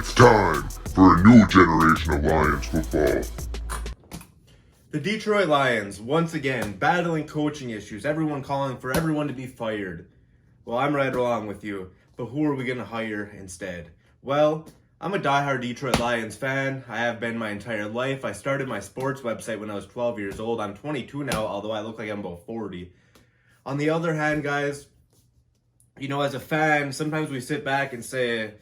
It's time for a new generation of Lions football. The Detroit Lions, once again, battling coaching issues, everyone calling for everyone to be fired. Well, I'm right along with you, but who are we going to hire instead? Well, I'm a diehard Detroit Lions fan. I have been my entire life. I started my sports website when I was 12 years old. I'm 22 now, although I look like I'm about 40. On the other hand, guys, as a fan, sometimes we sit back and say,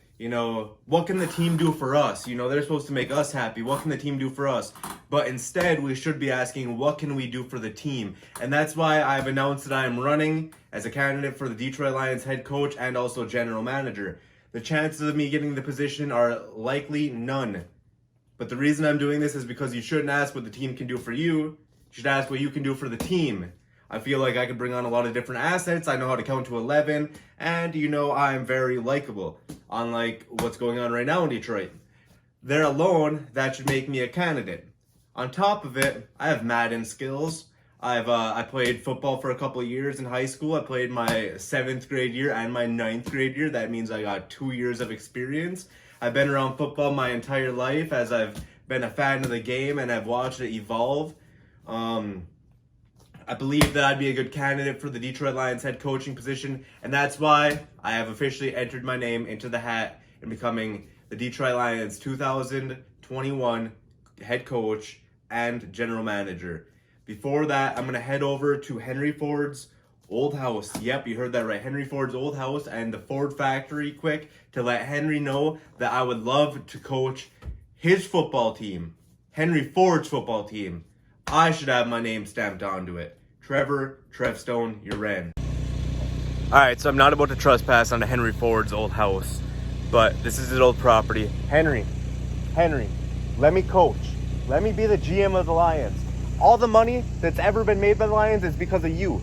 what can the team do for us? They're supposed to make us happy. What can the team do for us? But instead, we should be asking, what can we do for the team? And that's why I've announced that I am running as a candidate for the Detroit Lions head coach and also general manager. The chances of me getting the position are likely none. But the reason I'm doing this is because you shouldn't ask what the team can do for you. You should ask what you can do for the team. I feel like I could bring on a lot of different assets. I know how to count to 11. And, I'm very likable. Unlike what's going on right now in Detroit. There alone, that should make me a candidate. On top of it, I have Madden skills. I played football for a couple of years in high school. I played my 7th grade year and my 9th grade year. That means I got 2 years of experience. I've been around football my entire life as I've been a fan of the game and I've watched it evolve. I believe that I'd be a good candidate for the Detroit Lions head coaching position, and that's why I have officially entered my name into the hat in becoming the Detroit Lions 2021 head coach and general manager. Before that, I'm going to head over to Henry Ford's old house. Yep, you heard that right. Henry Ford's old house and the Ford factory quick to let Henry know that I would love to coach his football team, Henry Ford's football team. I should have my name stamped onto it. Trevor, TrevStone, Uren. Alright, so I'm not about to trespass onto Henry Ford's old house, but this is his old property. Henry, let me coach. Let me be the GM of the Lions. All the money that's ever been made by the Lions is because of you.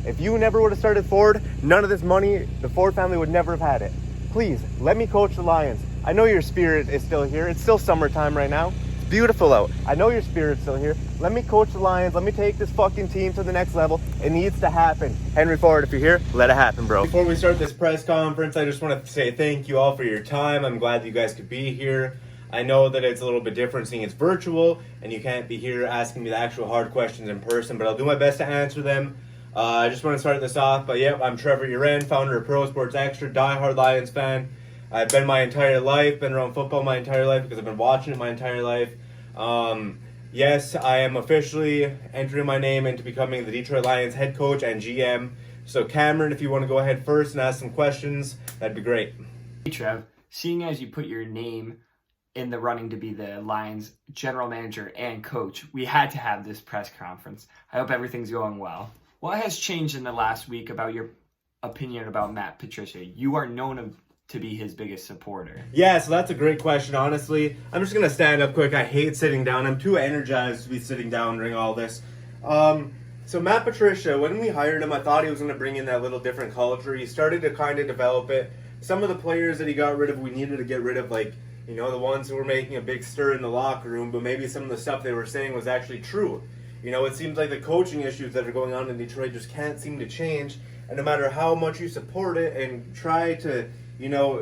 If you never would have started Ford, none of this money, the Ford family would never have had it. Please, let me coach the Lions. I know your spirit is still here. It's still summertime right now. Beautiful out. I know your spirit's still here. Let me coach the Lions. Let me take this fucking team to the next level. It needs to happen. Henry Ford, if you're here, let it happen, bro. Before we start this press conference, I just want to say thank you all for your time. I'm glad that you guys could be here. I know that it's a little bit different seeing it's virtual and you can't be here asking me the actual hard questions in person, but I'll do my best to answer them. I just want to start this off, but yep, I'm Trevor Uren, founder of Pro Sports Extra, diehard Lions fan. I've been my entire life, been around football my entire life because I've been watching it my entire life. Yes, I am officially entering my name into becoming the Detroit Lions head coach and GM. So Cameron, if you want to go ahead first and ask some questions, that'd be great. Hey Trev, seeing as you put your name in the running to be the Lions general manager and coach, we had to have this press conference. I hope everything's going well. What has changed in the last week about your opinion about Matt Patricia? You are known to be his biggest supporter. Yeah, so that's a great question, honestly. I'm just going to stand up quick. I hate sitting down. I'm too energized to be sitting down during all this. So Matt Patricia, when we hired him, I thought he was going to bring in that little different culture. He started to kind of develop it. Some of the players that he got rid of, we needed to get rid of, the ones who were making a big stir in the locker room, but maybe some of the stuff they were saying was actually true. It seems like the coaching issues that are going on in Detroit just can't seem to change, and no matter how much you support it and try to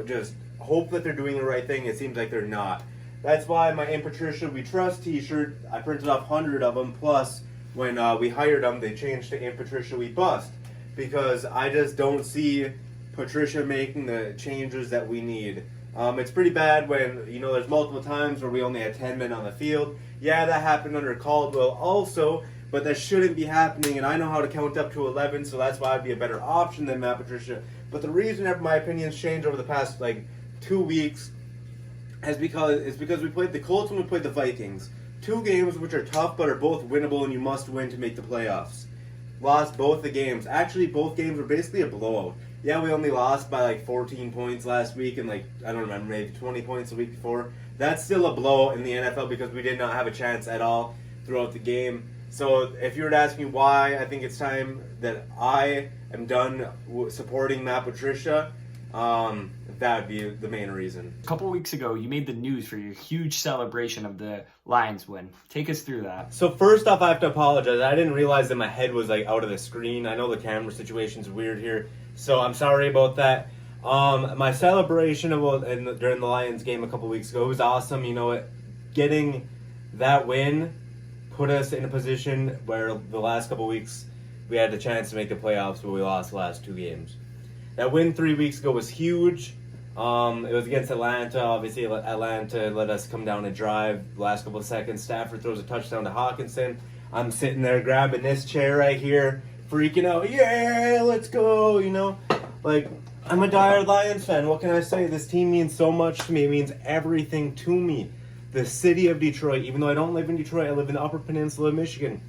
just hope that they're doing the right thing, it seems like they're not. That's why my In Patricia We Trust t-shirt, I printed off 100 of them, plus when we hired them, they changed to In Patricia We Bust, because I just don't see Patricia making the changes that we need. It's pretty bad when, there's multiple times where we only had 10 men on the field. Yeah, that happened under Caldwell also, but that shouldn't be happening, and I know how to count up to 11, so that's why I'd be a better option than Matt Patricia. But the reason that my opinions changed over the past 2 weeks is because we played the Colts and we played the Vikings. 2 games which are tough but are both winnable and you must win to make the playoffs. Lost both the games. Actually, both games were basically a blowout. Yeah, we only lost by 14 points last week and I don't remember, maybe 20 points the week before. That's still a blowout in the NFL because we did not have a chance at all throughout the game. So if you were to ask me why I think it's time that I am done supporting Matt Patricia, that would be the main reason. A couple weeks ago, you made the news for your huge celebration of the Lions win. Take us through that. So first off, I have to apologize. I didn't realize that my head was out of the screen. I know the camera situation's weird here, so I'm sorry about that. My celebration during the Lions game a couple weeks ago, it was awesome. You know what? Getting that win put us in a position where the last couple weeks we had the chance to make the playoffs, but we lost the last 2 games. That win 3 weeks ago was huge. It was against Atlanta. Obviously, Atlanta let us come down and drive the last couple of seconds. Stafford throws a touchdown to Hawkinson. I'm sitting there grabbing this chair right here, freaking out. Yeah, let's go, you know? Like, I'm a diehard Lions fan. What can I say? This team means so much to me. It means everything to me. The city of Detroit, even though I don't live in Detroit, I live in the Upper Peninsula of Michigan.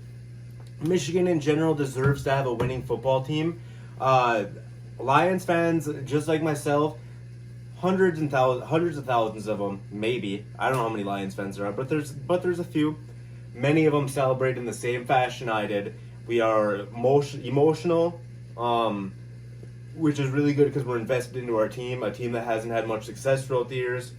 Michigan in general deserves to have a winning football team. Lions fans, just like myself, hundreds of thousands of them, maybe. I don't know how many Lions fans there are, but there's a few. Many of them celebrate in the same fashion I did. We are emotional, which is really good because we're invested into our team, a team that hasn't had much success throughout the years.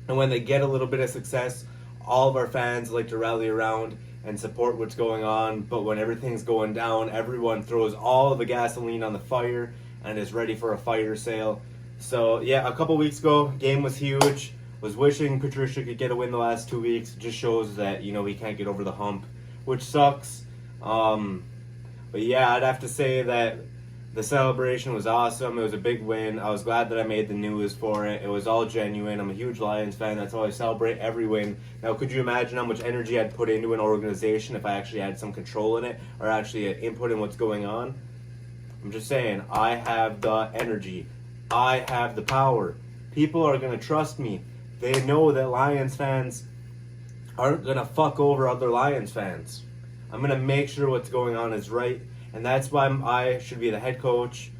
And when they get a little bit of success, all of our fans like to rally around and support what's going on. But when everything's going down, everyone throws all of the gasoline on the fire and is ready for a fire sale. So yeah, a couple weeks ago, game was huge. Was wishing Patricia could get a win the last 2 weeks. It just shows that, you know, we can't get over the hump, which sucks. But yeah, I'd have to say that the celebration was awesome. It was a big win. I was glad that I made the news for it. It was all genuine. I'm a huge Lions fan. That's how I celebrate every win. Now, could you imagine how much energy I'd put into an organization if I actually had some control in it or actually had input in what's going on? I'm just saying, I have the energy. I have the power. People are going to trust me. They know that Lions fans aren't going to fuck over other Lions fans. I'm going to make sure what's going on is right. And that's why I should be the head coach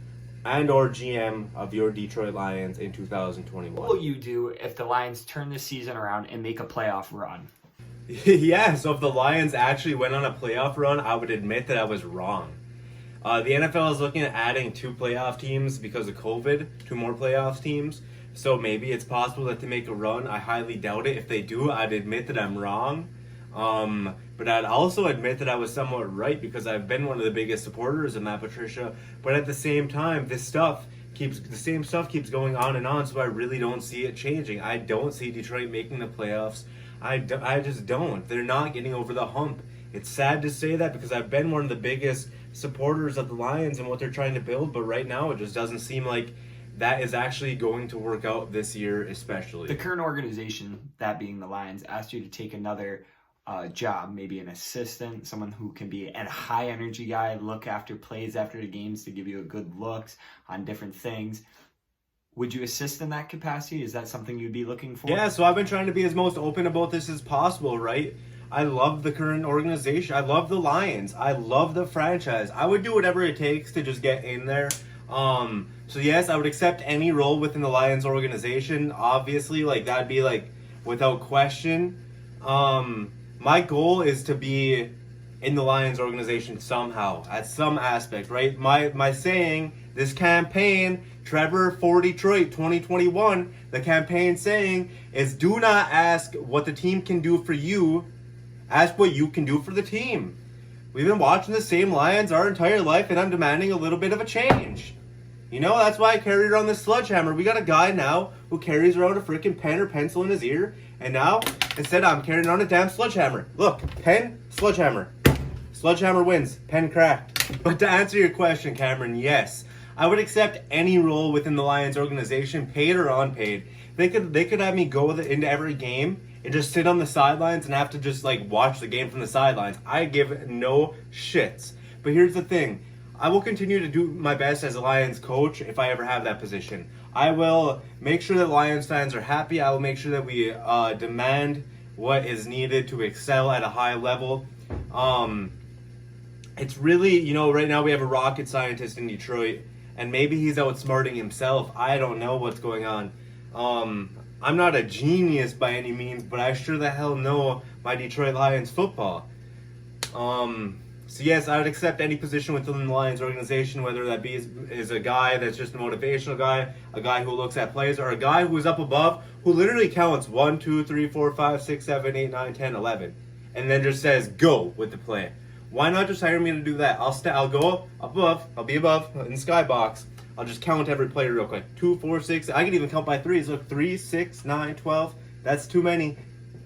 and or GM of your Detroit Lions in 2021. What will you do if the Lions turn the season around and make a playoff run? Yeah, so if the Lions actually went on a playoff run, I would admit that I was wrong. The NFL is looking at adding 2 playoff teams because of COVID, 2 more playoff teams. So maybe it's possible that they make a run. I highly doubt it. If they do, I'd admit that I'm wrong. But I'd also admit that I was somewhat right because I've been one of the biggest supporters of Matt Patricia. But at the same time, the same stuff keeps going on and on, so I really don't see it changing. I don't see Detroit making the playoffs. I just don't. They're not getting over the hump. It's sad to say that because I've been one of the biggest supporters of the Lions and what they're trying to build, but right now it just doesn't seem like that is actually going to work out this year, especially. The current organization, that being the Lions, asked you to take another job, maybe an assistant, someone who can be a high energy guy, look after plays after the games to give you a good looks on different things. Would you assist in that capacity? Is that something you'd be looking for? Yeah, so I've been trying to be as most open about this as possible, right? I love the current organization. I love the Lions. I love the franchise. I would do whatever it takes to just get in there. So yes, I would accept any role within the Lions organization. Obviously, like that'd be like without question. My goal is to be in the Lions organization somehow, at some aspect, right? My saying, this campaign, Trevor for Detroit 2021, the campaign saying is do not ask what the team can do for you, ask what you can do for the team. We've been watching the same Lions our entire life and I'm demanding a little bit of a change. You know, that's why I carried around this sledgehammer. We got a guy now who carries around a freaking pen or pencil in his ear. And now, instead, I'm carrying around a damn sledgehammer. Look, pen, sledgehammer. Sledgehammer wins. Pen cracked. But to answer your question, Cameron, yes. I would accept any role within the Lions organization, paid or unpaid. They could have me go into every game and just sit on the sidelines and have to just like watch the game from the sidelines. I give no shits. But here's the thing. I will continue to do my best as a Lions coach if I ever have that position. I will make sure that Lions fans are happy. I will make sure that we demand what is needed to excel at a high level. It's really, you know, right now we have a rocket scientist in Detroit, and maybe he's outsmarting himself. I don't know what's going on. I'm not a genius by any means, but I sure the hell know my Detroit Lions football. So yes, I would accept any position within the Lions organization, whether that be is a guy that's just a motivational guy, a guy who looks at plays, or a guy who is up above, who literally counts 1, 2, 3, 4, 5, 6, 7, 8, 9, 10, 11, and then just says go with the play. Why not just hire me to do that? I'll go above, I'll be above in the skybox. I'll just count every player real quick. 2, 4, 6. I can even count by threes. Look, 3, 6, 9, 12. That's too many.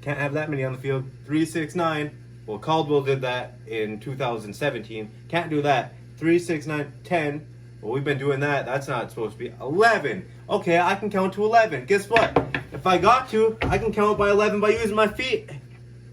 Can't have that many on the field. 3, 6, 9. Well, Caldwell did that in 2017. Can't do that. 3, 6, 9, 10. Well, we've been doing that. That's not supposed to be. 11. Okay, I can count to 11. Guess what? If I got to, I can count by 11 by using my feet.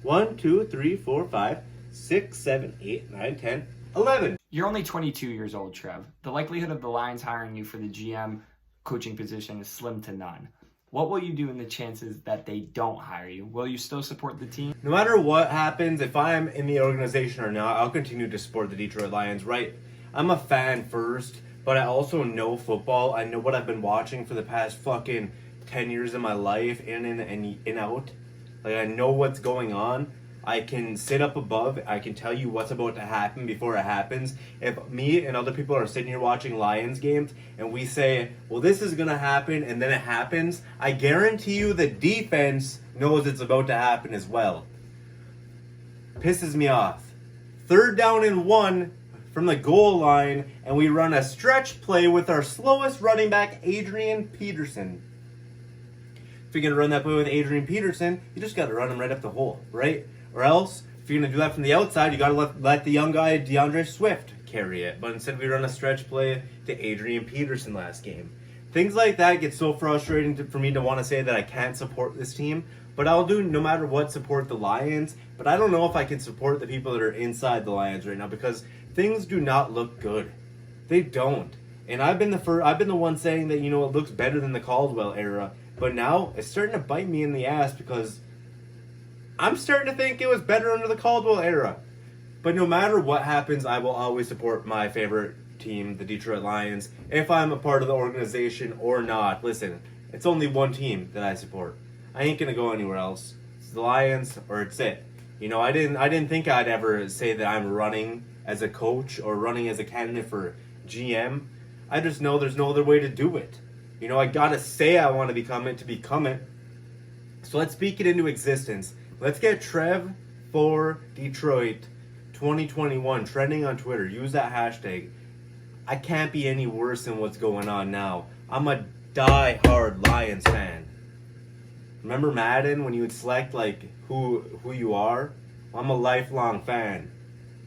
1, 2, 3, 4, 5, 6, 7, 8, 9, 10, 11. You're only 22 years old, Trev. The likelihood of the Lions hiring you for the GM coaching position is slim to none. What will you do in the chances that they don't hire you? Will you still support the team? No matter what happens, if I'm in the organization or not, I'll continue to support the Detroit Lions, right? I'm a fan first, but I also know football. I know what I've been watching for the past fucking 10 years of my life, in and out. Like, I know what's going on. I can sit up above. I can tell you what's about to happen before it happens. If me and other people are sitting here watching Lions games and we say, well, this is going to happen, and then it happens, I guarantee you the defense knows it's about to happen as well. Pisses me off. 3rd down and 1 from the goal line, and we run a stretch play with our slowest running back, Adrian Peterson. If you're going to run that play with Adrian Peterson, you just got to run him right up the hole, right? Or else, if you're going to do that from the outside, you got to let the young guy, DeAndre Swift, carry it. But instead, we run a stretch play to Adrian Peterson last game. Things like that get so frustrating for me to want to say that I can't support this team. But I'll do, no matter what, support the Lions. But I don't know if I can support the people that are inside the Lions right now, because things do not look good. They don't. And I've been the one saying that, it looks better than the Caldwell era. But now it's starting to bite me in the ass, because I'm starting to think it was better under the Caldwell era. But no matter what happens, I will always support my favorite team, the Detroit Lions, if I'm a part of the organization or not. Listen, it's only one team that I support. I ain't gonna go anywhere else. It's the Lions, or it's it. I didn't think I'd ever say that I'm running as a coach or running as a candidate for GM. I just know there's no other way to do it. I gotta say I want to become it. So let's speak it into existence. Let's get Trev for Detroit 2021 trending on Twitter. Use that hashtag. I can't be any worse than what's going on now. I'm a die-hard Lions fan. Remember Madden when you would select who you are? Well, I'm a lifelong fan.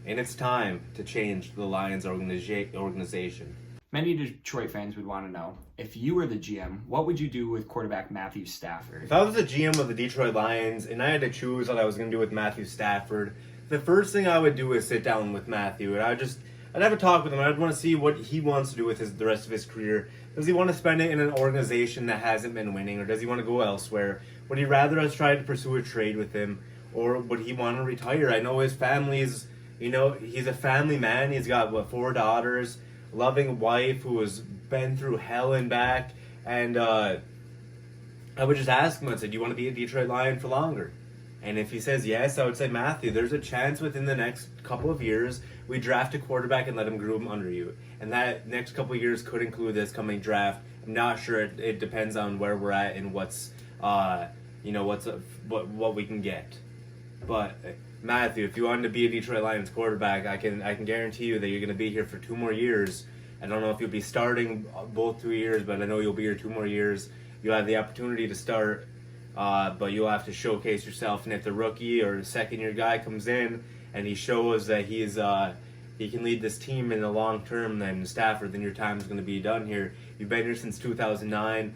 And it's time to change the Lions organization. Many Detroit fans would want to know, if you were the GM, what would you do with quarterback Matthew Stafford? If I was the GM of the Detroit Lions and I had to choose what I was going to do with Matthew Stafford, the first thing I would do is sit down with Matthew, and I'd have a talk with him. I'd want to see what he wants to do with the rest of his career. Does he want to spend it in an organization that hasn't been winning, or does he want to go elsewhere? Would he rather us try to pursue a trade with him, or would he want to retire? I know his family's, he's a family man. He's got, 4 daughters, loving wife who has been through hell and back, and I would just ask him, I'd say, do you want to be a Detroit Lion for longer? And if he says yes, I would say, Matthew, there's a chance within the next couple of years we draft a quarterback and let him groom under you. And that next couple of years could include this coming draft. I'm not sure. It depends on where we're at and what we can get. But Matthew, if you wanted to be a Detroit Lions quarterback, I can guarantee you that you're going to be here for 2 more years. I don't know if you'll be starting both 2 years, but I know you'll be here 2 more years. You'll have the opportunity to start, but you'll have to showcase yourself. And if the rookie or second-year guy comes in and he shows that he can lead this team in the long term, then Stafford, then your time's going to be done here. You've been here since 2009.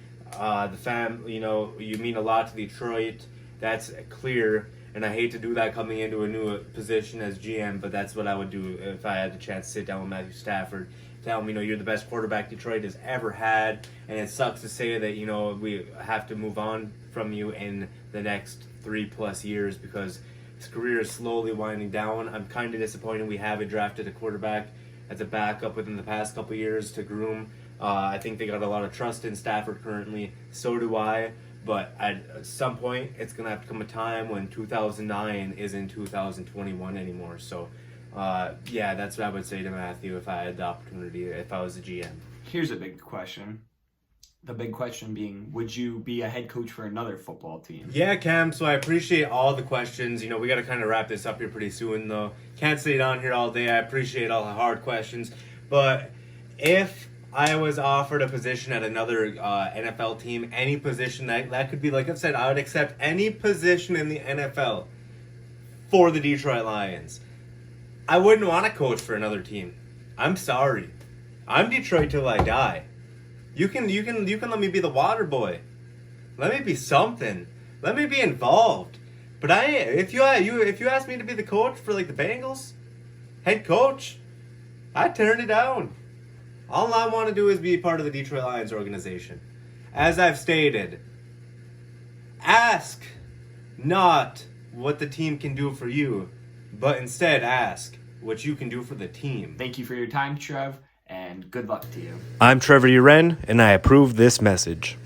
You mean a lot to Detroit. That's clear. And I hate to do that coming into a new position as GM, but that's what I would do if I had the chance to sit down with Matthew Stafford. Tell him, you're the best quarterback Detroit has ever had, and it sucks to say that, we have to move on from you in the next 3+ years because his career is slowly winding down. I'm kind of disappointed we haven't drafted a quarterback as a backup within the past couple years to groom. I think they got a lot of trust in Stafford currently. So do I. But at some point, it's going to have to come a time when 2009 isn't 2021 anymore. So, that's what I would say to Matthew if I had the opportunity, if I was a GM. Here's a big question. The big question being, would you be a head coach for another football team? Yeah, Cam, so I appreciate all the questions. We got to kind of wrap this up here pretty soon, though. Can't stay down here all day. I appreciate all the hard questions. But if I was offered a position at another NFL team, any position that could be, like I've said, I would accept any position in the NFL for the Detroit Lions. I wouldn't want to coach for another team. I'm sorry. I'm Detroit till I die. You can let me be the water boy. Let me be something. Let me be involved. But if you ask me to be the coach for like the Bengals, head coach, I'd turn it down. All I want to do is be part of the Detroit Lions organization. As I've stated, ask not what the team can do for you, but instead ask what you can do for the team. Thank you for your time, Trev, and good luck to you. I'm Trevor Uren, and I approve this message.